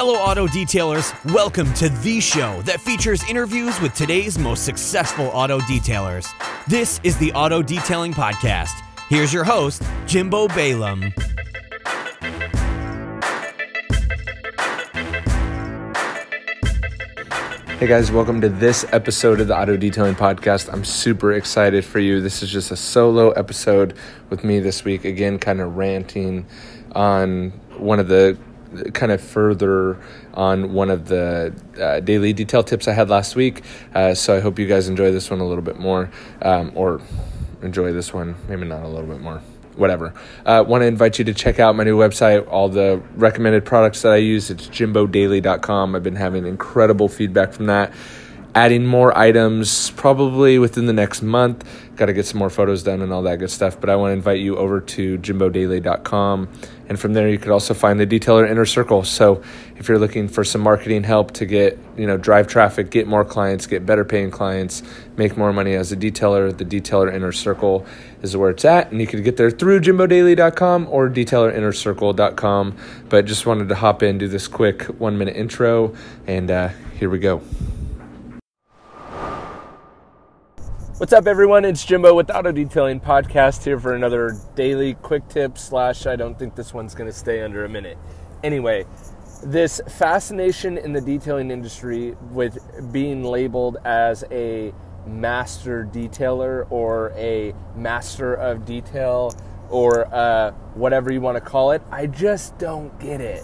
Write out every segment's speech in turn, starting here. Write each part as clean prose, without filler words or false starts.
Fellow auto detailers, welcome to the show that features interviews with today's most successful auto detailers. This is the Auto Detailing Podcast. Here's your host, Jimbo Balaam. Hey guys, welcome to this episode of the Auto Detailing Podcast. I'm super excited for you. This is just a solo episode with me this week. Again, kind of ranting on one of the daily detail tips I had last week. So I hope you guys enjoy this one a little bit more, or enjoy this one, maybe not a little bit more. Whatever. Want to invite you to check out my new website, all the recommended products that I use. It's jimbodaily.com. I've been having incredible feedback from that. Adding more items probably within the next month. Got to get some more photos done and all that good stuff. But I want to invite you over to jimbodaily.com. And from there, you could also find the Detailer Inner Circle. So if you're looking for some marketing help to get, drive traffic, get more clients, get better paying clients, make more money as a detailer, the Detailer Inner Circle is where it's at. And you could get there through jimbodaily.com or detailerinnercircle.com. But just wanted to hop in, do this quick 1-minute intro, and here we go. What's up, everyone? It's Jimbo with the Auto Detailing Podcast here for another daily quick tip / I don't think this one's going to stay under a minute. Anyway, this fascination in the detailing industry with being labeled as a master detailer or a master of detail or whatever you want to call it, I just don't get it.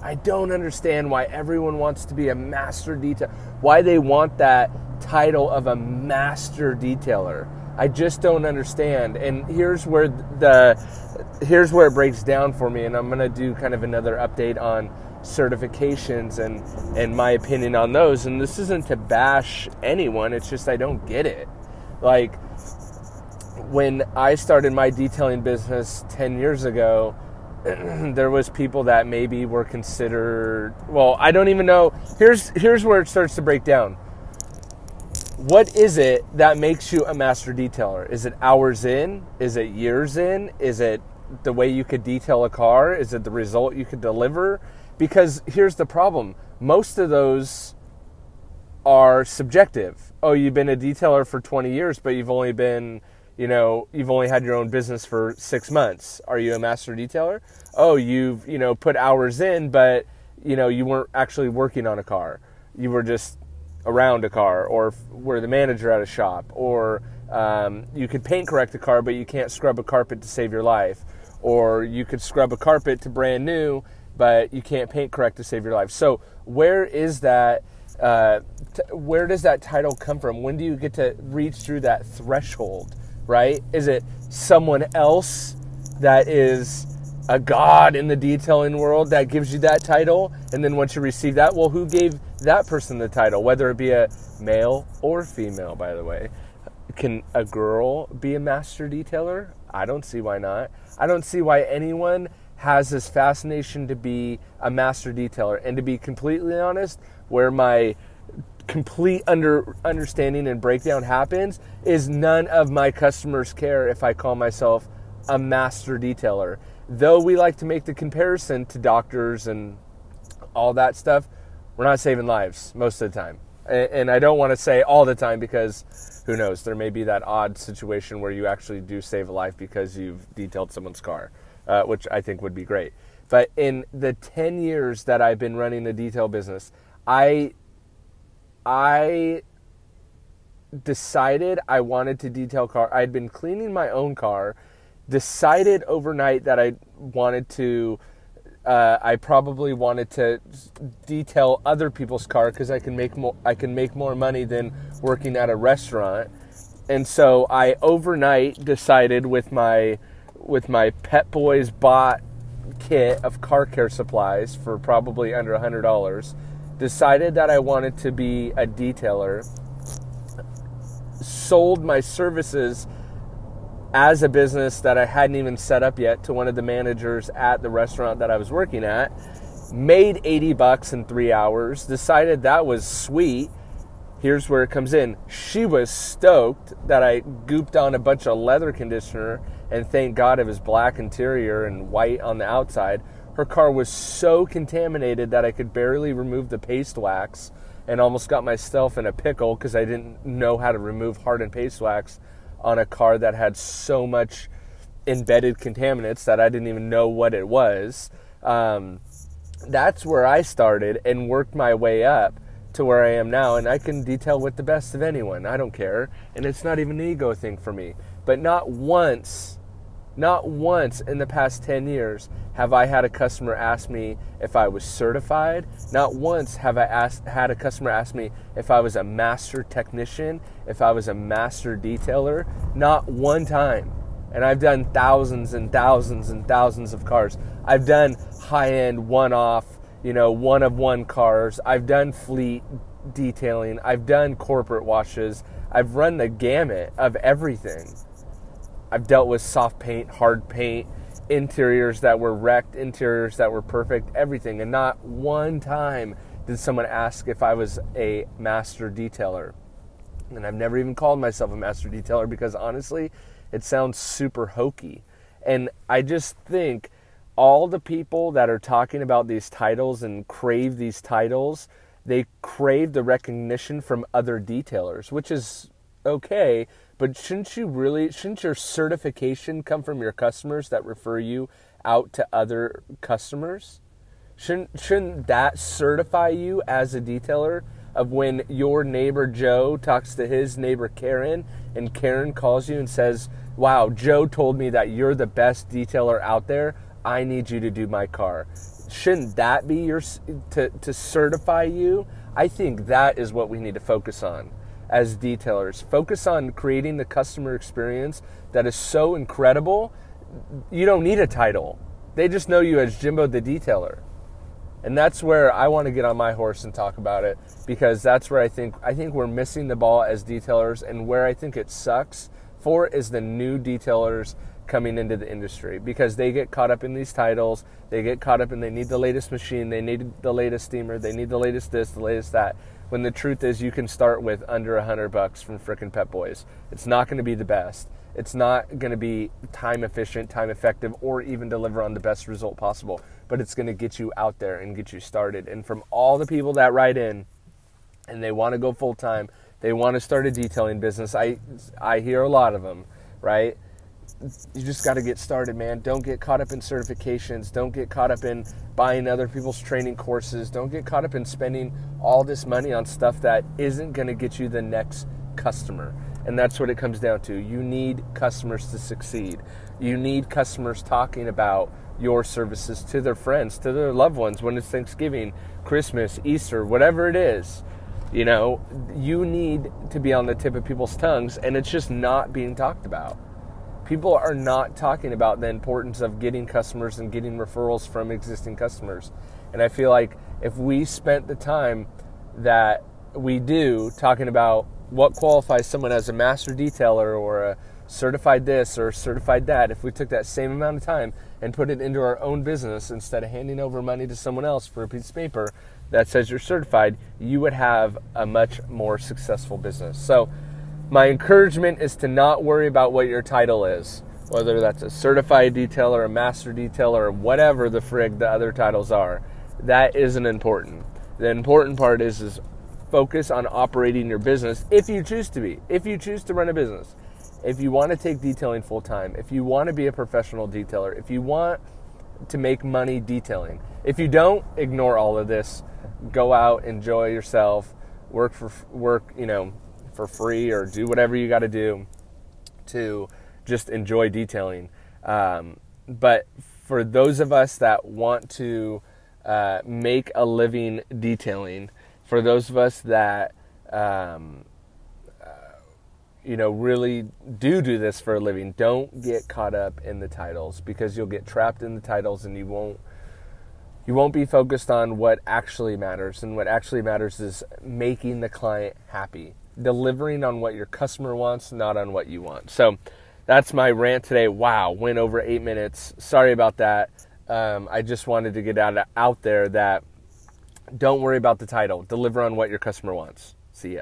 I don't understand why everyone wants to be a master detailer, why they want that title of a master detailer. I just don't understand. And here's where it breaks down for me, and I'm going to do kind of another update on certifications and my opinion on those. And this isn't to bash anyone, it's just I don't get it. Like, when I started my detailing business 10 years ago, there was people that maybe were considered, well, I don't even know. Here's where it starts to break down. What is it that makes you a master detailer? Is it hours in? Is it years in? Is it the way you could detail a car? Is it the result you could deliver? Because here's the problem. Most of those are subjective. Oh, you've been a detailer for 20 years, but you've only been, you've only had your own business for 6 months. Are you a master detailer? Oh, you've, put hours in, but, you weren't actually working on a car. You were just around a car, or were the manager at a shop, or you could paint correct a car, but you can't scrub a carpet to save your life, or you could scrub a carpet to brand new, but you can't paint correct to save your life. So where is that? Where does that title come from? When do you get to reach through that threshold, right? Is it someone else that is a god in the detailing world that gives you that title? And then once you receive that, well, who gave that person the title, whether it be a male or female, by the way? Can a girl be a master detailer? I don't see why not. I don't see why anyone has this fascination to be a master detailer. And to be completely honest, where my complete understanding and breakdown happens is none of my customers care if I call myself a master detailer. Though we like to make the comparison to doctors and all that stuff, we're not saving lives most of the time. And I don't want to say all the time, because who knows, there may be that odd situation where you actually do save a life because you've detailed someone's car, which I think would be great. But in the 10 years that I've been running the detail business, I decided I wanted to detail car. I'd been cleaning my own car, decided overnight that I probably wanted to detail other people's car because I can make more money than working at a restaurant. And so I overnight decided with my Pet Boys bought kit of car care supplies for probably under $100, decided that I wanted to be a detailer, sold my services as a business that I hadn't even set up yet to one of the managers at the restaurant that I was working at, made $80 in 3 hours, decided that was sweet. Here's where it comes in. She was stoked that I gooped on a bunch of leather conditioner, and thank God it was black interior and white on the outside. her car was so contaminated that I could barely remove the paste wax, and almost got myself in a pickle because I didn't know how to remove hardened paste wax on a car that had so much embedded contaminants that I didn't even know what it was. That's where I started and worked my way up to where I am now, and I can detail with the best of anyone. I don't care, and it's not even an ego thing for me. But not once in the past 10 years have I had a customer ask me if I was certified. Not once have I had a customer ask me if I was a master technician, if I was a master detailer. Not one time. And I've done thousands and thousands and thousands of cars. I've done high-end, one-off, one-of-one cars. I've done fleet detailing. I've done corporate washes. I've run the gamut of everything. I've dealt with soft paint, hard paint, interiors that were wrecked, interiors that were perfect, everything. And not one time did someone ask if I was a master detailer. And I've never even called myself a master detailer because honestly, it sounds super hokey. And I just think all the people that are talking about these titles and crave these titles, they crave the recognition from other detailers, which is okay. But shouldn't your certification come from your customers that refer you out to other customers? Shouldn't that certify you as a detailer of when your neighbor Joe talks to his neighbor Karen, and Karen calls you and says, wow, Joe told me that you're the best detailer out there. I need you to do my car. Shouldn't that be to certify you? I think that is what we need to focus on as detailers. Focus on creating the customer experience that is so incredible. You don't need a title. They just know you as Jimbo the detailer. And that's where I want to get on my horse and talk about it, because that's where I think we're missing the ball as detailers, and where I think it sucks for is the new detailers coming into the industry, because they get caught up in these titles. They get caught up in they need the latest machine, they need the latest steamer, they need the latest this, the latest that. When the truth is, you can start with under $100 from frickin' Pep Boys. It's not going to be the best. It's not going to be time efficient, time effective, or even deliver on the best result possible. But it's going to get you out there and get you started. And from all the people that write in and they want to go full time, they want to start a detailing business. I hear a lot of them, right? You just got to get started, man. Don't get caught up in certifications. Don't get caught up in buying other people's training courses. Don't get caught up in spending all this money on stuff that isn't going to get you the next customer. And that's what it comes down to. You need customers to succeed. You need customers talking about your services to their friends, to their loved ones when it's Thanksgiving, Christmas, Easter, whatever it is. You need to be on the tip of people's tongues, and it's just not being talked about. People are not talking about the importance of getting customers and getting referrals from existing customers. And I feel like if we spent the time that we do talking about what qualifies someone as a master detailer or a certified this or certified that, if we took that same amount of time and put it into our own business instead of handing over money to someone else for a piece of paper that says you're certified, you would have a much more successful business. So my encouragement is to not worry about what your title is, whether that's a certified detailer, a master detailer, or whatever the frig the other titles are. That isn't important. The important part is focus on operating your business if you choose to be. If you choose to run a business. If you want to take detailing full time. If you want to be a professional detailer. If you want to make money detailing. If you don't, ignore all of this. Go out, enjoy yourself, work for free, or do whatever you got to do to just enjoy detailing. But for those of us that want to make a living detailing, for those of us that really do this for a living, don't get caught up in the titles, because you'll get trapped in the titles and you won't be focused on what actually matters. And what actually matters is making the client happy, delivering on what your customer wants, not on what you want. So that's my rant today. Wow, went over 8 minutes. Sorry about that. I just wanted to get out there that don't worry about the title. Deliver on what your customer wants. See ya.